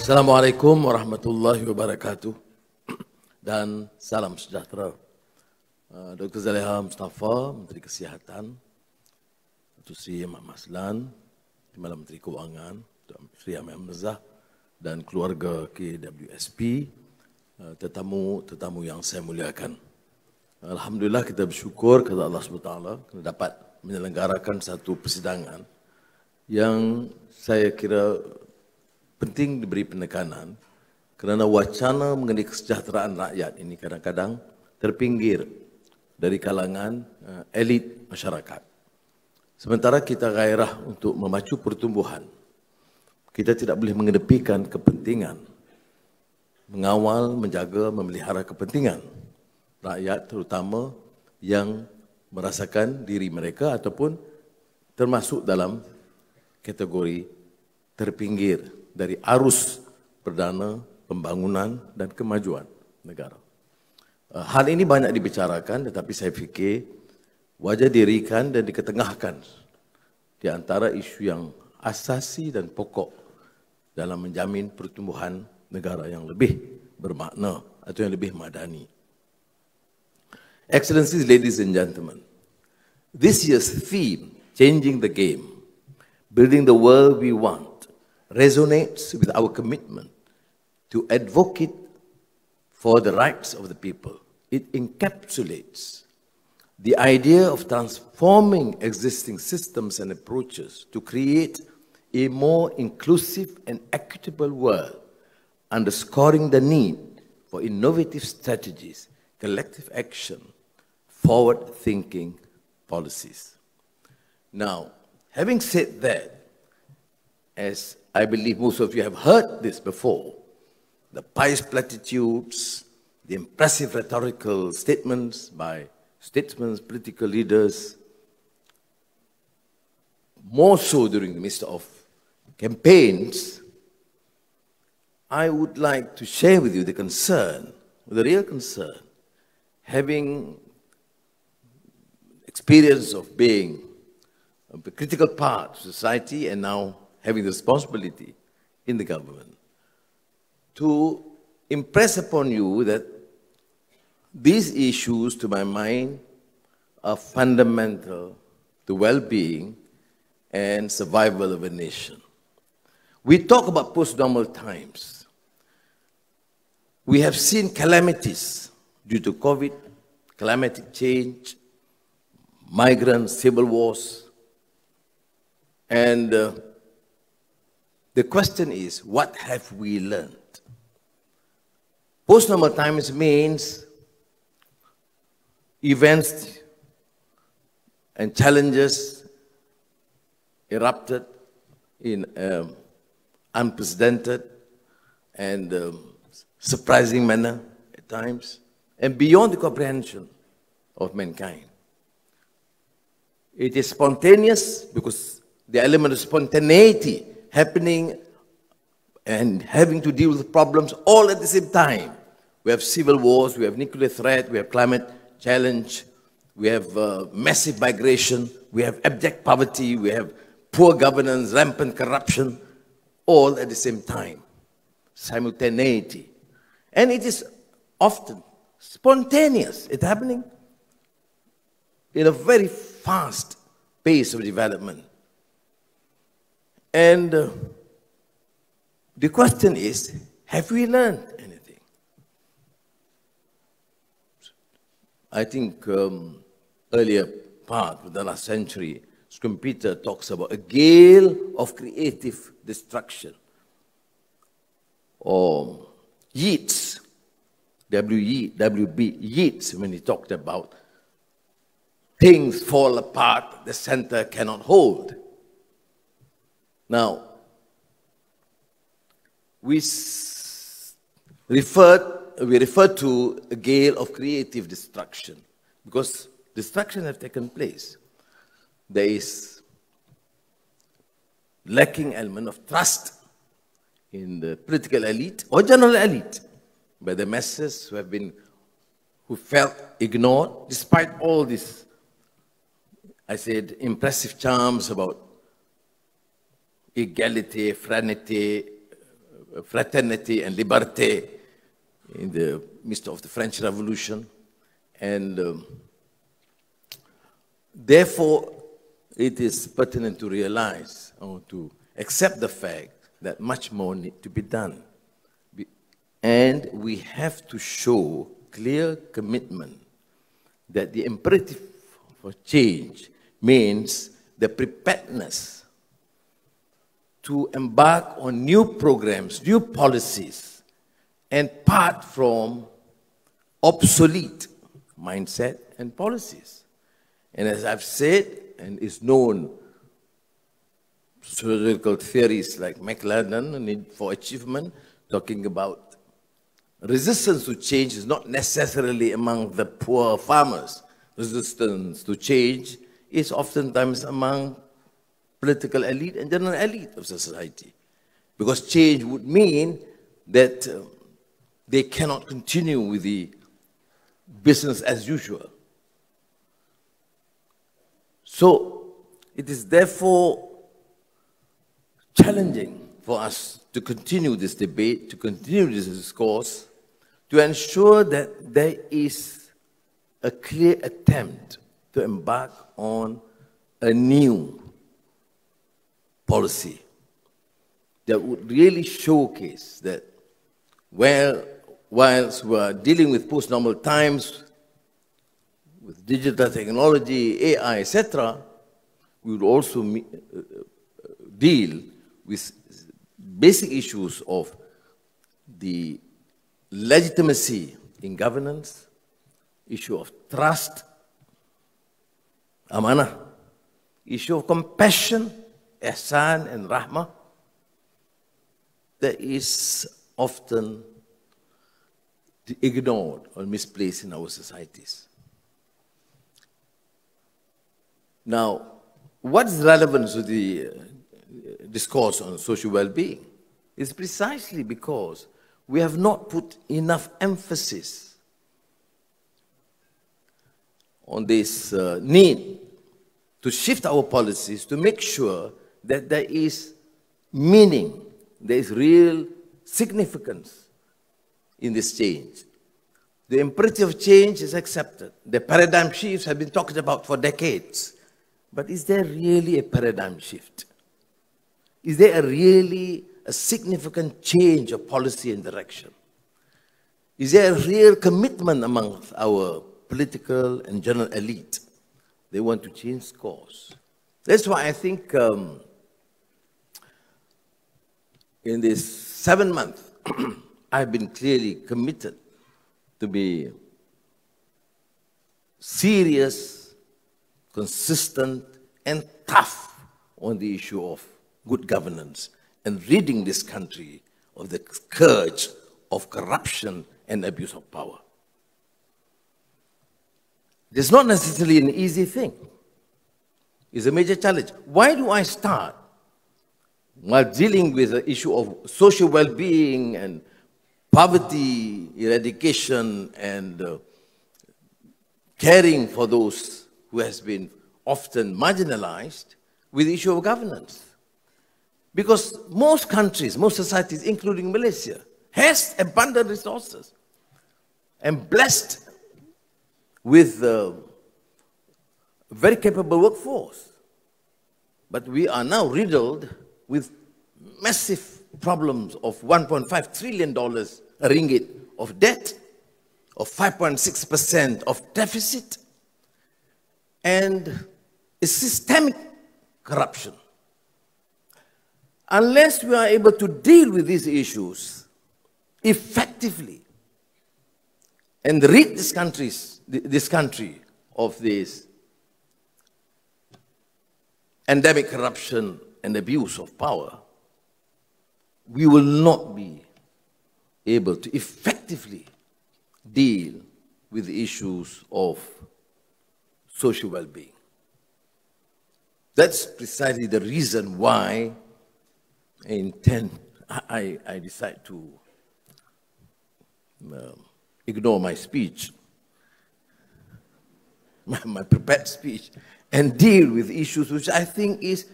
Assalamualaikum warahmatullahi wabarakatuh dan salam sejahtera. Dr. Zaleha Mustafa, Menteri Kesihatan, Datuk Seri Ahmad Maslan, Timbalan Menteri Kewangan, Sri Ahmad Mirzah dan keluarga KWSP, tetamu yang saya muliakan. Alhamdulillah kita bersyukur kepada Allah SWT kerana dapat menyelenggarakan satu persidangan yang saya kira penting diberi penekanan kerana wacana mengenai kesejahteraan rakyat ini kadang-kadang terpinggir dari kalangan elit masyarakat. Sementara kita gairah untuk memacu pertumbuhan, kita tidak boleh mengedepikan kepentingan mengawal, menjaga, memelihara kepentingan rakyat terutama yang merasakan diri mereka ataupun termasuk dalam kategori terpinggir dari arus perdana pembangunan dan kemajuan negara. Hal ini banyak dibicarakan, tetapi saya fikir wajib dirikan dan diketengahkan di antara isu yang asasi dan pokok dalam menjamin pertumbuhan negara yang lebih bermakna atau yang lebih madani. Excellencies, ladies and gentlemen, this year's theme, Changing the Game, Building the World We Want, resonates with our commitment to advocate for the rights of the people. It encapsulates the idea of transforming existing systems and approaches to create a more inclusive and equitable world, underscoring the need for innovative strategies, collective action, forward-thinking policies. Now, having said that, as I believe most of you have heard this before, the pious platitudes, the impressive rhetorical statements by statesmen, political leaders, more so during the midst of campaigns, I would like to share with you the concern, the real concern, having experience of being a critical part of society and now having the responsibility in the government, to impress upon you that these issues, to my mind, are fundamental to well-being and survival of a nation. We talk about post-normal times. We have seen calamities due to COVID, climatic change, migrants, civil wars, and the question is, what have we learned? Post-normal times means events and challenges erupted in unprecedented and surprising manner at times, and beyond the comprehension of mankind. It is spontaneous because the element of spontaneity happening and having to deal with problems all at the same time. We have civil wars, we have nuclear threat, we have climate challenge, we have massive migration, we have abject poverty, we have poor governance, rampant corruption, all at the same time. Simultaneity. And it is often spontaneous. It's happening in a very fast pace of development. And the question is, have we learned anything? I think earlier part of the last century, Schumpeter talks about a gale of creative destruction. Or Yeats, W.B. Yeats, when he talked about things fall apart, the center cannot hold. Now, we refer to a gale of creative destruction because destruction has taken place. There is lacking element of trust in the political elite or general elite, by the masses who felt ignored, despite all this, I said, impressive charms about equality, fraternity, fraternity and liberté in the midst of the French Revolution. And therefore, it is pertinent to realize or to accept the fact that much more needs to be done. And we have to show clear commitment that the imperative for change means the preparedness to embark on new programs, new policies, and part from obsolete mindset and policies. And as I've said, and is known, sociological theories like McLaren, Need for Achievement, talking about resistance to change is not necessarily among the poor farmers. Resistance to change is oftentimes among political elite and general elite of society. Because change would mean that they cannot continue with the business as usual. So it is therefore challenging for us to continue this debate, to continue this discourse, to ensure that there is a clear attempt to embark on a new policy that would really showcase that whilst we are dealing with post-normal times, with digital technology, AI, etc., we would also deal with basic issues of the legitimacy in governance, issue of trust, amanah, issue of compassion, ihsan and rahmah, that is often ignored or misplaced in our societies. Now, what is relevant to the discourse on social well-being is precisely because we have not put enough emphasis on this need to shift our policies to make sure that there is meaning, there is real significance in this change. The imperative of change is accepted. The paradigm shifts have been talked about for decades. But is there really a paradigm shift? Is there really a significant change of policy and direction? Is there a real commitment among our political and general elite? They want to change course. That's why I think in this 7 months, I've been clearly committed to be serious, consistent, and tough on the issue of good governance and ridding this country of the scourge of corruption and abuse of power. It's not necessarily an easy thing. It's a major challenge. Why do I start while dealing with the issue of social well-being and poverty eradication and caring for those who has been often marginalized with the issue of governance? Because most countries, most societies, including Malaysia, has abundant resources and blessed with a very capable workforce. But we are now riddled with massive problems of $1.5 trillion ringgit of debt, of 5.6% of deficit, and a systemic corruption. Unless we are able to deal with these issues effectively and rid this country of this endemic corruption and abuse of power, we will not be able to effectively deal with the issues of social well-being. That's precisely the reason why I decide to ignore my speech, my prepared speech, and deal with issues which I think is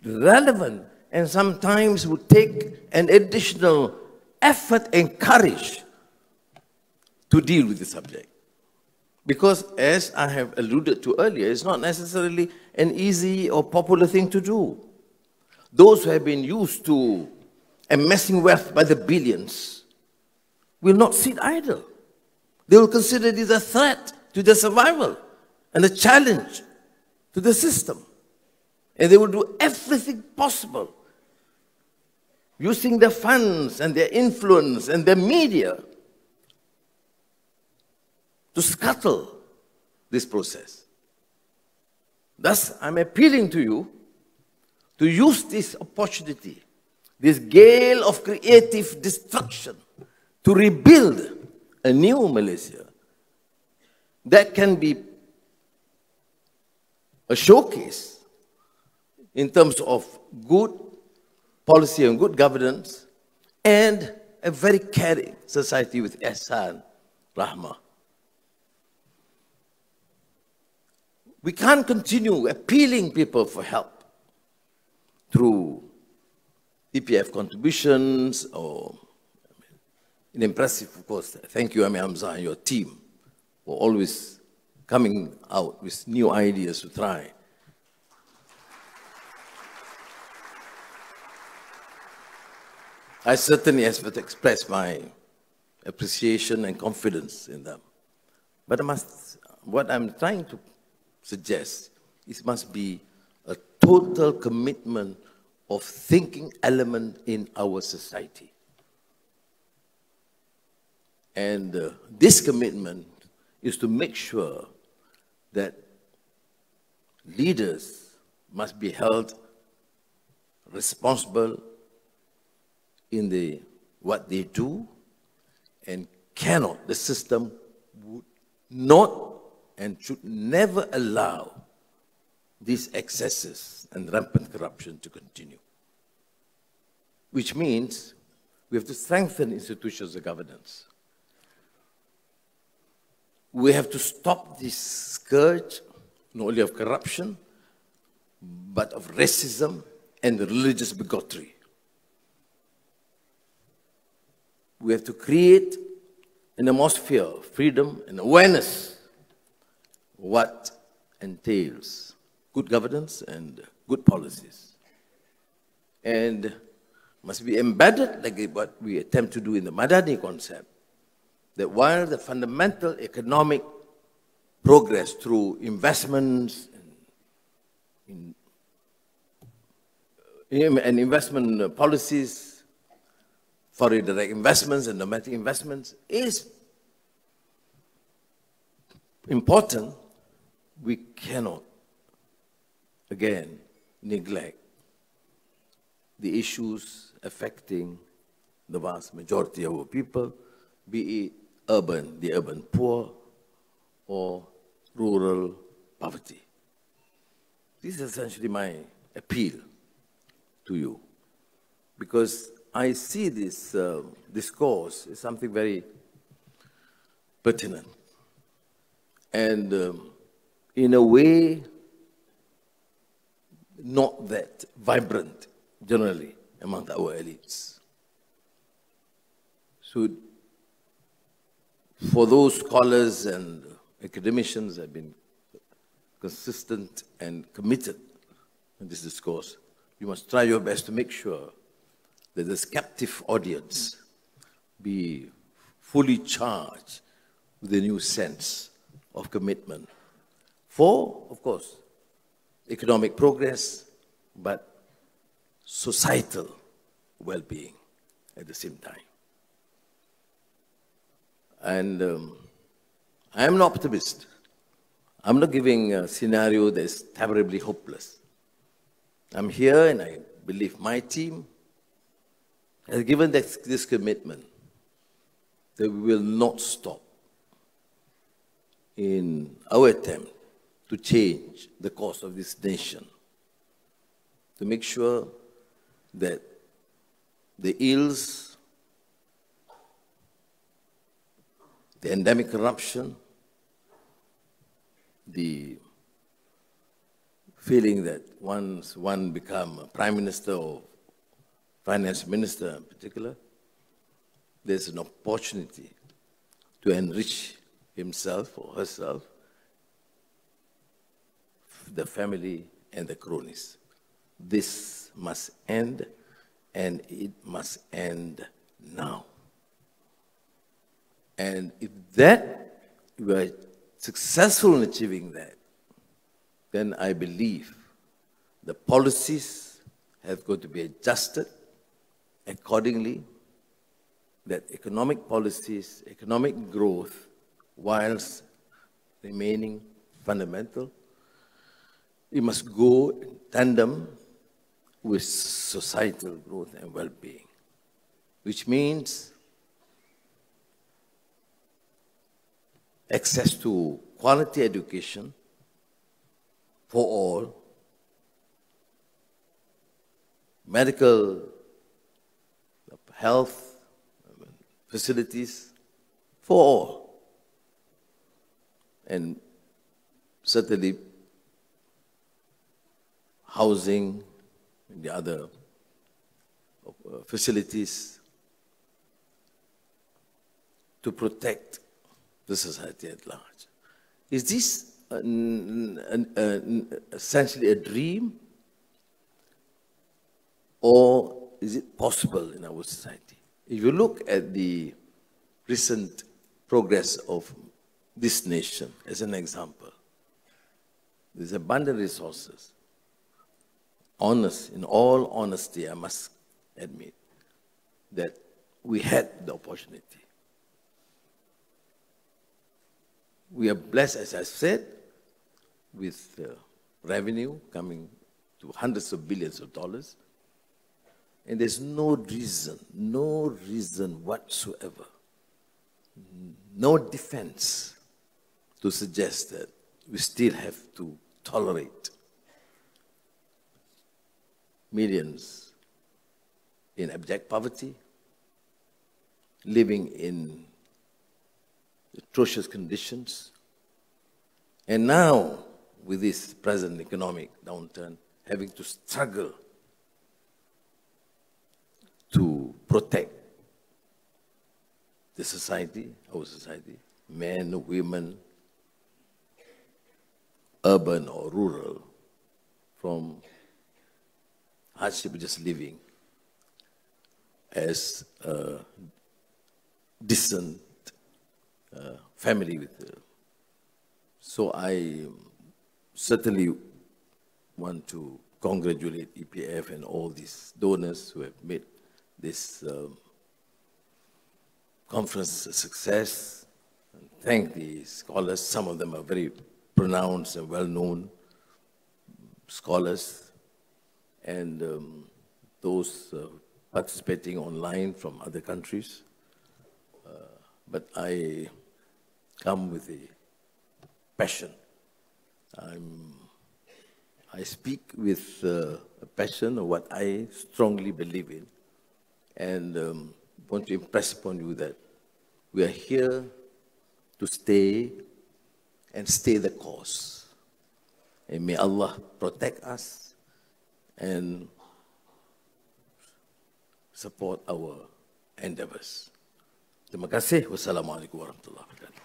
relevant and sometimes would take an additional effort and courage to deal with the subject. Because, as I have alluded to earlier, it's not necessarily an easy or popular thing to do. Those who have been used to amassing wealth by the billions will not sit idle. They will consider this a threat to their survival and a challenge to the system. And they will do everything possible, using their funds and their influence and their media to scuttle this process. Thus, I'm appealing to you to use this opportunity, this gale of creative destruction, to rebuild a new Malaysia that can be a showcase in terms of good policy and good governance and a very caring society with ihsan, rahmah. We can't continue appealing people for help through EPF contributions or an impressive, of course, thank you, Hamza, and your team for always coming out with new ideas to try. I certainly have to express my appreciation and confidence in them. But what I'm trying to suggest is must be a total commitment of thinking element in our society. And this commitment is to make sure that leaders must be held responsible in what they do, and the system would not and should never allow these excesses and rampant corruption to continue. Which means we have to strengthen institutions of governance. We have to stop this scourge, not only of corruption, but of racism and religious bigotry. We have to create an atmosphere of freedom and awareness what entails good governance and good policies. And must be embedded like what we attempt to do in the Madani concept, that while the fundamental economic progress through investments and investment policies, foreign direct investments and domestic investments is important, we cannot, again, neglect the issues affecting the vast majority of our people, be it the urban poor, or rural poverty. This is essentially my appeal to you, because I see this discourse as something very pertinent and in a way not that vibrant generally among our elites. So for those scholars and academicians that have been consistent and committed in this discourse, you must try your best to make sure that this captive audience be fully charged with a new sense of commitment for, of course, economic progress, but societal well-being at the same time. And I am an optimist. I'm not giving a scenario that is terribly hopeless. I'm here, and I believe my team has given this commitment that we will not stop in our attempt to change the course of this nation, to make sure that the ills, the endemic corruption, the feeling that once one become a prime minister or finance minister in particular, there's an opportunity to enrich himself or herself, the family and the cronies. This must end, and it must end now. And if that, we are successful in achieving that, then I believe the policies have got to be adjusted accordingly, that economic policies, economic growth, whilst remaining fundamental, it must go in tandem with societal growth and well-being, which means access to quality education for all, medical health facilities for all, and certainly housing and the other facilities to protect the society at large. Is this essentially a dream, or is it possible in our society? If you look at the recent progress of this nation as an example, there's abundant resources. In all honesty, I must admit that we had the opportunity. We are blessed, as I said, with revenue coming to hundreds of billions of dollars. And there's no reason whatsoever, no defense to suggest that we still have to tolerate millions in abject poverty, living in atrocious conditions, and now, with this present economic downturn, having to struggle to protect the society, our society, men, women, urban or rural, from hardship of just living as a decent family with. So I certainly want to congratulate EPF and all these donors who have made this conference a success. And thank the scholars. Some of them are very pronounced and well-known scholars, and those participating online from other countries. But I come with a passion. I speak with a passion of what I strongly believe in, and want to impress upon you that we are here to stay and stay the course. And may Allah protect us and support our endeavors. Terima kasih. Wassalamualaikum warahmatullahi wabarakatuh.